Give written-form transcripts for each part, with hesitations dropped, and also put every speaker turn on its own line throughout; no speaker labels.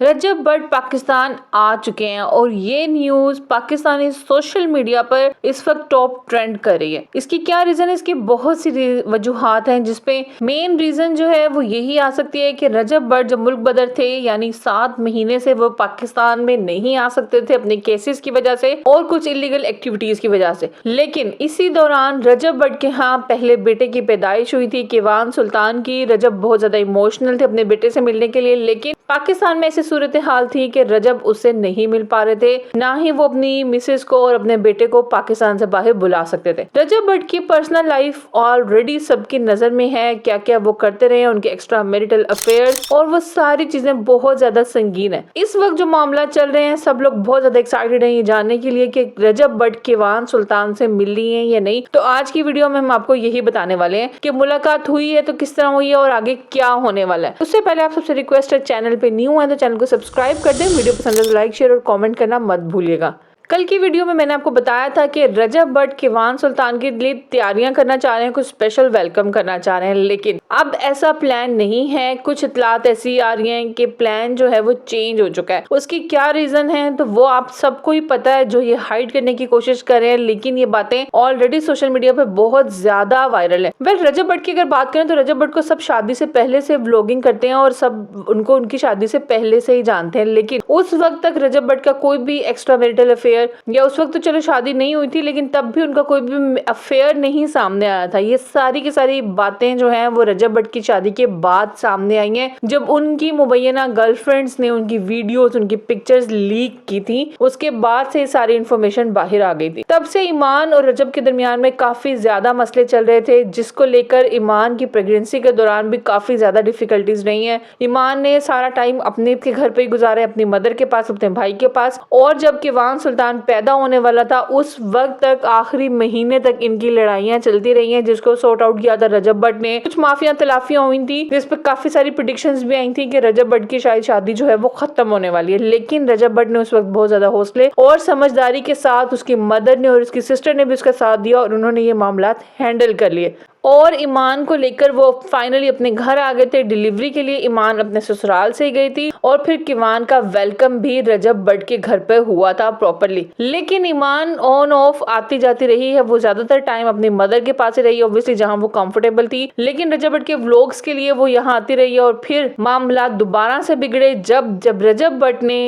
रजब भट्ट पाकिस्तान आ चुके हैं और ये न्यूज पाकिस्तानी सोशल मीडिया पर इस वक्त टॉप ट्रेंड कर रही है। इसकी क्या रीजन है? इसकी बहुत सी वजूहात हैं, जिसपे मेन रीजन जो है वो यही आ सकती है कि रजब भट्ट जब मुल्क बदर थे, यानी 7 महीने से वो पाकिस्तान में नहीं आ सकते थे अपने केसेस की वजह से और कुछ इलीगल एक्टिविटीज की वजह से। लेकिन इसी दौरान रजब भट्ट के यहाँ पहले बेटे की पैदाइश हुई थी, किवान सुल्तान की। रजब बहुत ज्यादा इमोशनल थे अपने बेटे से मिलने के लिए, लेकिन पाकिस्तान में ऐसी सूरत हाल थी कि रजब उससे नहीं मिल पा रहे थे, ना ही वो अपनी मिसेस को और अपने बेटे को पाकिस्तान से बाहर बुला सकते थे। रजब भट्ट की पर्सनल लाइफ ऑलरेडी सबकी नजर में है, क्या क्या वो करते रहे, उनके एक्स्ट्रा मैरिटल अफेयर्स और वो सारी चीजें बहुत ज्यादा संगीन है। इस वक्त जो मामला चल रहे हैं, सब लोग बहुत ज्यादा एक्साइटेड हैं ये जानने के लिए कि रजब भट्ट किवान सुल्तान से मिल रही है या नहीं। तो आज की वीडियो में हम आपको यही बताने वाले हैं कि मुलाकात हुई है तो किस तरह हुई है और आगे क्या होने वाला है। उससे पहले आप सबसे रिक्वेस्ट है, चैनल पे न्यू है तो चैनल को सब्सक्राइब कर दें, वीडियो पसंद है तो लाइक शेयर और कमेंट करना मत भूलिएगा। कल की वीडियो में मैंने आपको बताया था कि रजब भट्ट किवान सुल्तान के लिए तैयारियां करना चाह रहे हैं, कुछ स्पेशल वेलकम करना चाह रहे हैं, लेकिन अब ऐसा प्लान नहीं है। कुछ इतलात ऐसी आ रही हैं कि प्लान जो है वो चेंज हो चुका है। उसकी क्या रीजन है तो वो आप सबको ही पता है, जो ये हाइड करने की कोशिश कर रहे हैं, लेकिन ये बातें ऑलरेडी सोशल मीडिया पे बहुत ज्यादा वायरल है। रजब भट्ट की अगर बात करें तो रजब भट्ट को सब शादी से पहले से व्लॉगिंग करते हैं और सब उनको उनकी शादी से पहले से ही जानते हैं, लेकिन उस वक्त तक रजब भट्ट का कोई भी एक्स्ट्रा मैरिटल अफेयर, या उस वक्त तो चलो शादी नहीं हुई थी लेकिन तब भी उनका कोई भी अफेयर नहीं सामने आया था। ये सारी की सारी बातें जो हैं वो रजब भट्ट की शादी के बाद सामने आई हैं, जब उनकी मुबैना गर्लफ्रेंड्स ने उनकी वीडियोस, उनकी पिक्चर्स लीक की थी। उसके बाद से सारी इन्फॉर्मेशन बाहर आ गई थी। तब से ईमान और रजब के दरमियान में काफी ज्यादा मसले चल रहे थे, जिसको लेकर ईमान की प्रेगनेंसी के दौरान भी काफी ज्यादा डिफिकल्टीज रही है। ईमान ने सारा टाइम अपने के घर पे ही गुजारा, अपनी मदर के पास, अपने भाई के पास, और जब किवान सुल्तान पैदा होने वाला था उस वक्त तक आखिरी महीने तक इनकी लड़ाइयां चलती रही हैं, जिसको सॉर्ट आउट किया था रजब भट्ट ने। कुछ माफिया तलाफियां हुई थी, जिस पर काफी सारी प्रेडिक्शंस भी आई थी कि रजब भट्ट की शादी जो है वो खत्म होने वाली है, लेकिन रजब भट्ट ने उस वक्त बहुत ज्यादा हौसले और समझदारी के साथ, उसकी मदर ने और उसकी सिस्टर ने भी उसका साथ दिया और उन्होंने ये मामला हैंडल कर लिए। और ईमान को लेकर वो फाइनली अपने घर आ गए थे। डिलीवरी के लिए ईमान अपने ससुराल से गई थी और फिर किवान का वेलकम भी रजब भट्ट के घर पे हुआ था प्रॉपरली। लेकिन ईमान ऑन ऑफ आती जाती रही है, वो ज्यादातर टाइम अपनी मदर के पास ही रही, ऑब्वियसली जहां वो कंफर्टेबल थी। लेकिन रजब भट्ट के व्लॉग्स के लिए वो यहाँ आती रही है और फिर मामला दोबारा से बिगड़े जब रजब भट्ट ने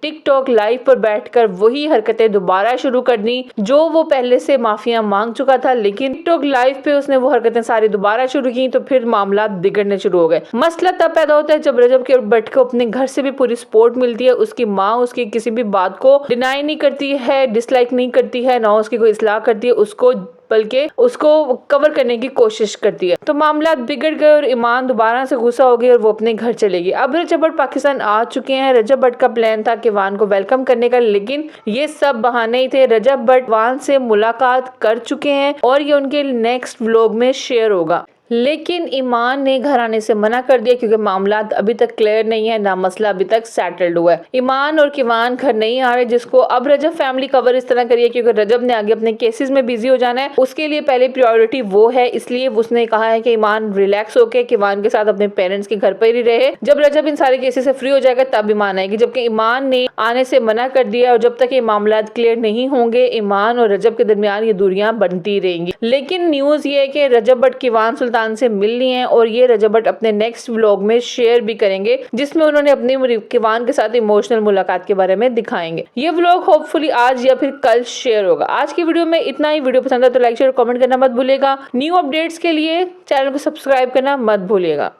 टिकटॉक लाइव पर बैठकर वही हरकतें दोबारा शुरू कर दी जो वो पहले से माफिया मांग चुका था। लेकिन टिकटॉक लाइव पे उसने वो हरकतें सारी दोबारा शुरू की तो फिर मामला बिगड़ने शुरू हो गए। मसला तब पैदा होता है जब रजब के भट्ट को अपने घर से भी पूरी सपोर्ट मिलती है। उसकी माँ उसकी किसी भी बात को डिनाई नहीं करती है, डिसलाइक नहीं करती है, ना उसकी कोई इस्लाह करती है उसको, बल्कि उसको कवर करने की कोशिश करती है। तो मामला बिगड़ गए और ईमान दोबारा से गुस्सा हो गई और वो अपने घर चले गई। अब रजब भट्ट पाकिस्तान आ चुके हैं। रजब भट्ट का प्लान था किवान को वेलकम करने का, लेकिन ये सब बहाने ही थे। रजब भट्ट किवान से मुलाकात कर चुके हैं और ये उनके नेक्स्ट व्लॉग में शेयर होगा, लेकिन ईमान ने घर आने से मना कर दिया क्योंकि मामला अभी तक क्लियर नहीं है, ना मसला अभी तक सेटल्ड हुआ है। ईमान और किवान घर नहीं आ रहे, जिसको अब रजब फैमिली कवर इस तरह करिए क्योंकि रजब ने आगे अपने केसेस में बिजी हो जाना है, उसके लिए पहले प्रायोरिटी वो है। इसलिए उसने कहा है कि ईमान रिलैक्स होकर किवान के साथ अपने पेरेंट्स के घर पर ही रहे। जब रजब इन सारे केसेस से फ्री हो जाएगा तब ईमान आएगी, जबकि ईमान ने आने से मना कर दिया और जब तक ये मामला क्लियर नहीं होंगे ईमान और रजब के दरमियान ये दूरियां बनती रहेंगी। लेकिन न्यूज ये है कि रजब भट्ट किवान सुल्तान से मिलनी है और ये रजब भट्ट अपने नेक्स्ट व्लॉग में शेयर भी करेंगे, जिसमें उन्होंने अपनी किवान के साथ इमोशनल मुलाकात के बारे में दिखाएंगे। ये व्लॉग होपफुली आज या फिर कल शेयर होगा। आज की वीडियो में इतना ही। वीडियो पसंद है तो लाइक शेयर कमेंट करना मत भूलिएगा। न्यू अपडेट्स के लिए चैनल को सब्सक्राइब करना मत भूलिएगा।